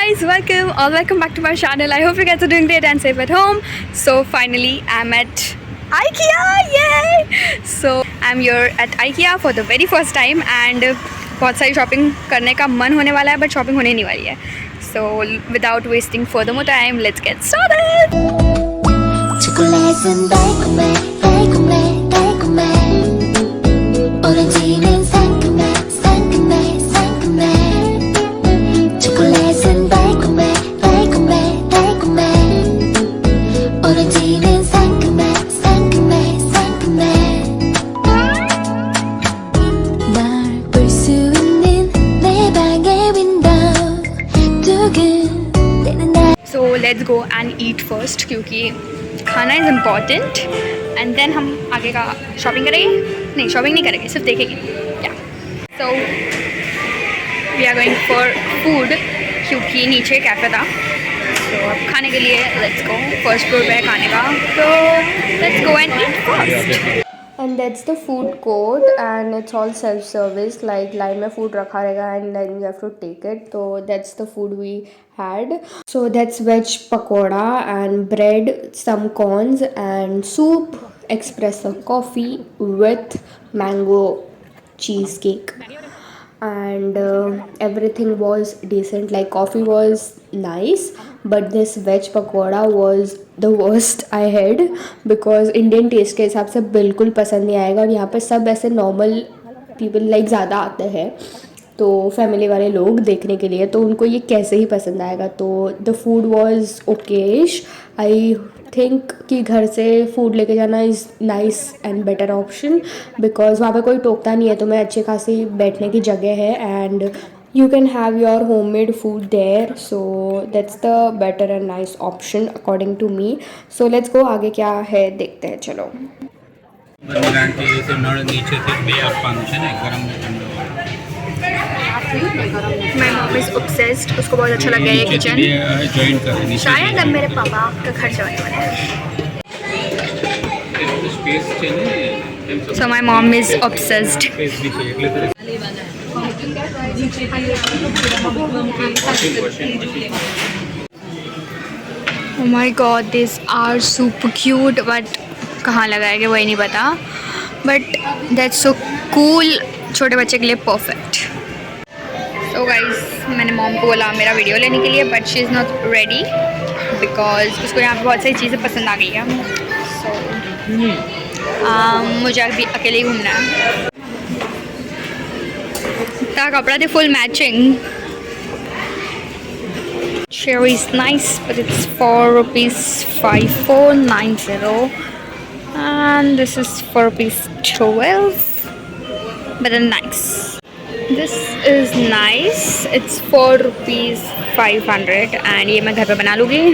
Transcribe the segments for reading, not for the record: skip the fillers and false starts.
guys, welcome back to my channel. I hope you guys are doing great and safe at home. So finally I'm at IKEA, yay! So I'm here at IKEA for the very first time and बहुत सारी shopping करने का मन होने वाला है but shopping होने नहीं वाली है. So without wasting further more time, let's get started. 초콜릿은 달콤해 달콤해 달콤해 오렌지는 상큼해 상큼해 상큼해 초콜릿은 달콤해 달콤해 달콤해 오렌지는 상큼해 상큼해 상큼해 널 볼 수 있는 내 방의 윈도우 두근대는 날 So let's go and eat first क्योंकि खाना इज़ इम्पॉर्टेंट एंड देन हम आगे का शॉपिंग करेंगे. नहीं, शॉपिंग नहीं करेंगे, सिर्फ देखेंगे. या so we are going for food क्योंकि नीचे कैफ़े था. तो अब खाने के लिए लेट्स गो. फर्स्ट फ्लोर पे है खाने का, तो let's go and eat first. And that's the food court and it's all self-service, like line में food रखा रहेगा and then you have to take it. So that's the food we had. So that's veg pakoda and bread, some corns and soup, espresso coffee with mango cheesecake. And everything was decent, like coffee was nice but this veg pakoda was the worst I had because Indian taste के हिसाब से बिल्कुल पसंद नहीं आएगा. और यहाँ पे सब ऐसे नॉर्मल पीपल लाइक ज़्यादा आते हैं तो फैमिली वाले लोग देखने के लिए, तो उनको ये कैसे ही पसंद आएगा. तो the food was Okesh. I think कि घर से फूड लेके जाना is nice and better option because वहाँ पे कोई टोकता नहीं है, तो मैं अच्छी खासी बैठने की जगह है and you can have your homemade food there. So that's the better and nice option according to me. So let's go, आगे क्या है देखते हैं. चलो. My mom is obsessed. उसको बहुत अच्छा लग गया ये किचन. शायद अब मेरे पापा का खर्चा होने वाला है. So my mom is obsessed. Oh my god, these are super cute but कहाँ लगाएंगे वही नहीं पता. But that's so cool. छोटे बच्चे के लिए perfect. So guys, मैंने मॉम को बोला मेरा वीडियो लेने के लिए but she is not ready because उसको यहाँ पे बहुत सारी चीज़ें पसंद आ गई है. So मुझे अभी अकेले ही घूमना है. इतना कपड़ा थे full matching. Cherry is nice but it's ₹4.5490 and this is ₹4.12 but then nice. This is nice. It's ₹4.500 and ये मैं घर पे बना लूँगी.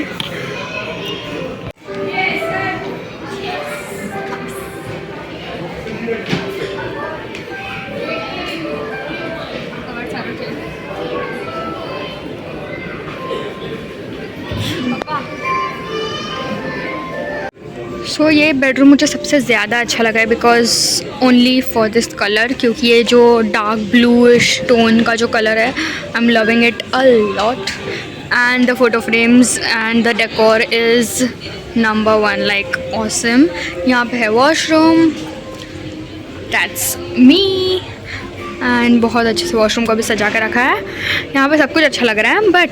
सो ये बेडरूम मुझे सबसे ज़्यादा अच्छा लगा है because only for this colour, क्योंकि ये जो डार्क ब्लूइश टोन का जो कलर है I am loving it a lot and the photo frames and the decor is number 1, like awesome. यहाँ पे है वॉशरूम, दैट्स मी एंड बहुत अच्छे से वॉशरूम को भी सजा कर रखा है. यहाँ पे सब कुछ अच्छा लग रहा है but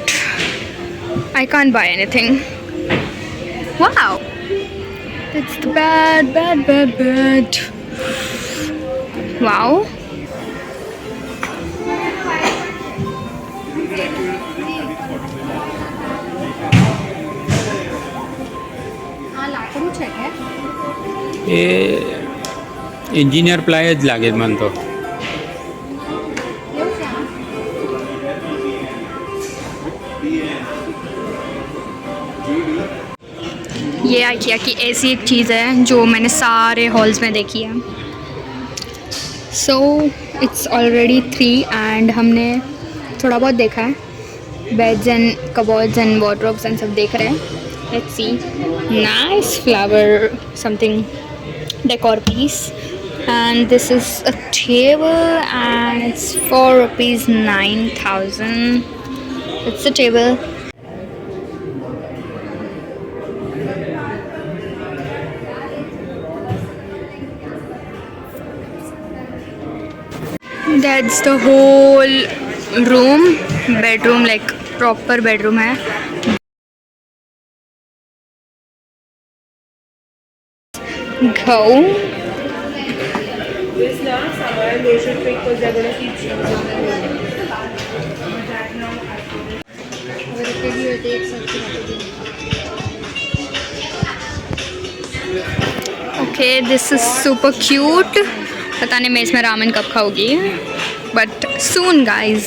I can't buy anything. Wow, it's the bed. Wow. A engineer ply જ લાગે મને તો. ये IKEA की ऐसी एक चीज़ है जो मैंने सारे हॉल्स में देखी है. सो इट्स ऑलरेडी 3 एंड हमने थोड़ा बहुत देखा है. Beds and cupboards and wardrobes and सब देख रहे हैं. Let's see. Nice flower something decor piece and this is a table and it's for ₹9,000. It's the table. That's the whole room, bedroom, like proper bedroom है. Go. This now summer they should pick because they're gonna keep changing. Okay, this is super cute. पता नहीं मैं इसमें ramen कब खाऊंगी. But soon, guys.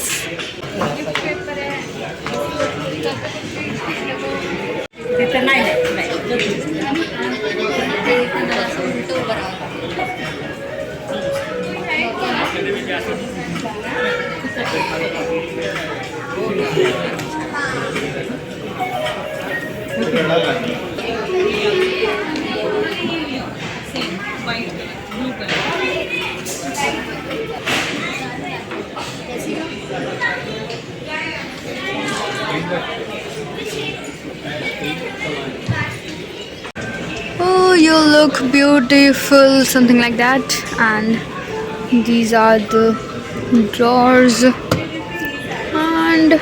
Oh, you look beautiful, something like that. And these are the drawers. And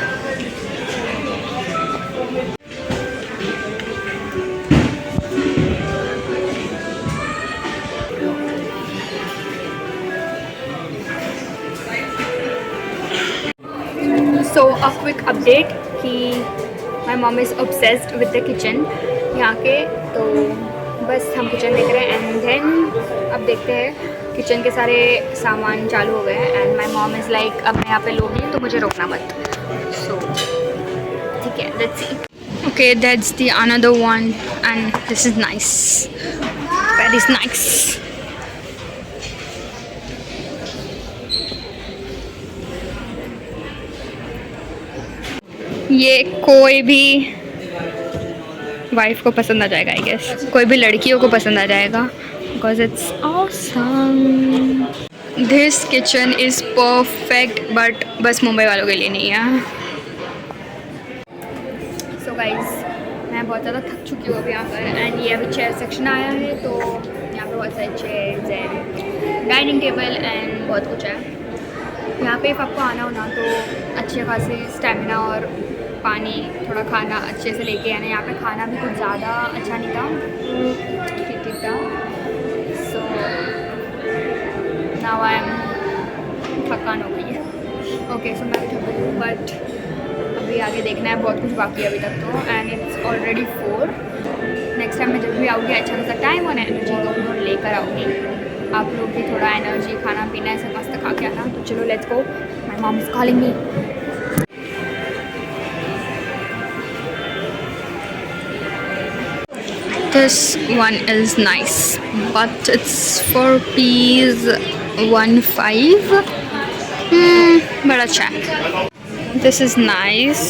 so a quick update कि my mom is obsessed with the kitchen यहाँ के. तो बस हम किचन देख रहे हैं एंड देन अब देखते हैं. किचन के सारे सामान चालू हो गए हैं and my mom is like अब मैं यहाँ पे लोगी तो मुझे रोकना मत. सो ठीक है, let's see. Okay, that's the another one and this is nice, very nice. ये कोई भी वाइफ को पसंद आ जाएगा, आई गेस. कोई भी लड़कियों को पसंद आ जाएगा because it's awesome. This kitchen is perfect but बस मुंबई वालों के लिए नहीं है. सो गाइज, मैं बहुत ज़्यादा थक चुकी हूँ अभी यहाँ पर एंड ये अभी चेयर सेक्शन आया है. तो यहाँ पे बहुत सारे chairs and dining table and बहुत कुछ है. यहाँ पे if आपको आना हो ना तो अच्छे खासे स्टेमिना और पानी, थोड़ा खाना अच्छे से लेके आना. यहाँ पे खाना भी कुछ ज़्यादा अच्छा नहीं था, ठीक ठीक था. सो नाउ आई एम थकान हो गई है. ओके, सो मैं थक गई हूँ बट अभी आगे देखना है, बहुत कुछ बाकी है अभी तक तो. And it's already 4. Next time मैं जब भी आऊँगी अच्छा खासा टाइम और एनर्जी तो लेकर आऊँगी. आप लोग भी थोड़ा एनर्जी, खाना पीना ऐसा मस्त खा के आना. तो चलो let's go, my mom is calling me. This one is nice, but it's for Rs 15. But अच्छा है. This is nice.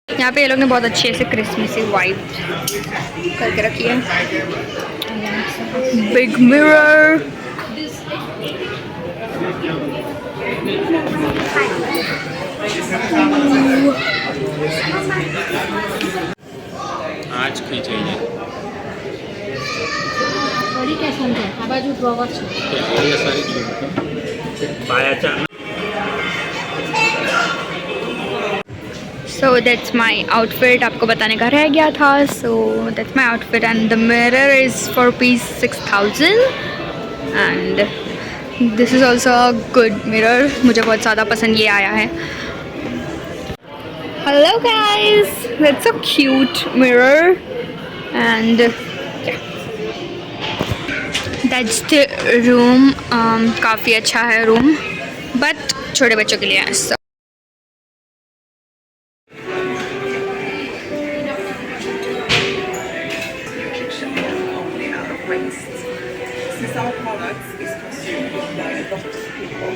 यहाँ पे ये लोग ने बहुत अच्छी ऐसे क्रिसमस सी वाइब करके रखी है. Big mirror. आज की चाहिए. So that's my outfit. आपको बताने का रह गया था. So that's my outfit and the mirror is for piece 6,000 and this is also a good mirror. मुझे बहुत ज़्यादा पसंद ये आया है. Hello guys, that's a cute mirror and yeah, that's the room. काफ़ी अच्छा है रूम बट छोटे बच्चों के लिए है. So Since our products is consumed by a lot of people.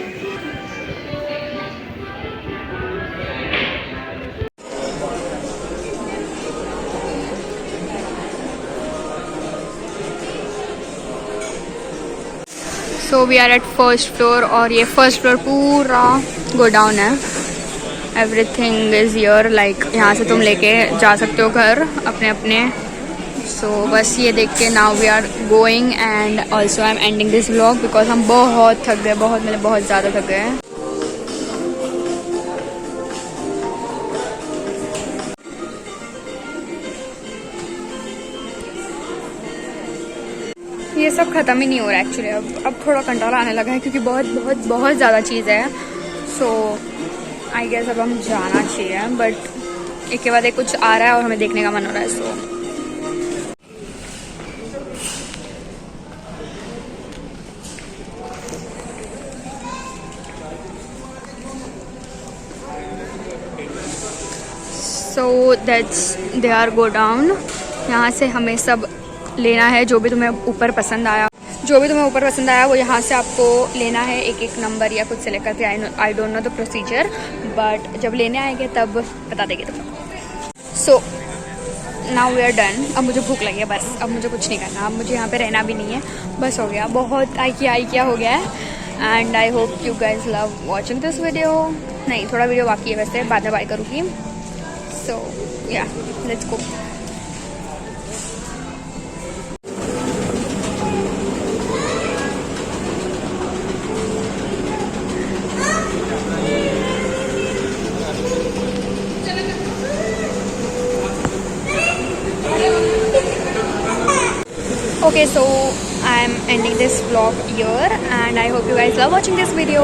So we are at first floor और ये फर्स्ट फ्लोर पूरा गोडाउन है. एवरीथिंग इज़ योर लाइक यहाँ से तुम लेके जा सकते हो घर अपने अपने. सो बस ये देख के now we are going and also I am ending this vlog because हम बहुत थक गए, बहुत ज़्यादा थक गए हैं. ये सब ख़त्म ही नहीं हो रहा है एक्चुअली. अब थोड़ा कंट्रोल आने लगा है क्योंकि बहुत ज़्यादा चीज़ है. सो आई गेस अब हम जाना चाहिए, बट एक के बाद एक कुछ आ रहा है और हमें देखने का मन हो रहा है. So that's they are go down. यहाँ से हमें सब लेना है जो भी तुम्हें ऊपर पसंद आया. वो यहाँ से आपको लेना है एक एक नंबर या कुछ सेलेक्ट करके. I don't know the procedure, but जब लेने आएंगे तब बता देंगे तुम. So now we are done. अब मुझे भूख लगी है बस. अब मुझे कुछ नहीं करना. अब मुझे यहाँ पे रहना भी नहीं है. बस हो गया. बहुत IKEA हो गया है. And I hope you guys love watching this video. नहीं, थोड़ा वीडियो बाकी है वैसे, बाद में बाय करूँगी. सो या let's go. Okay, so I'm ending this vlog here and I hope you guys love watching this video.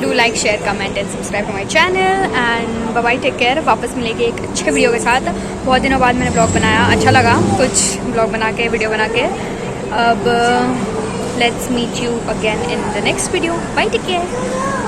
Do like, share, comment and subscribe to my channel and bye bye, take care. वापस मिलेंगे एक अच्छे video के साथ. बहुत दिनों बाद मैंने ब्लॉग बनाया, अच्छा लगा कुछ ब्लॉग बना के, वीडियो बना के. अब let's meet you again in the next video. Bye, take care.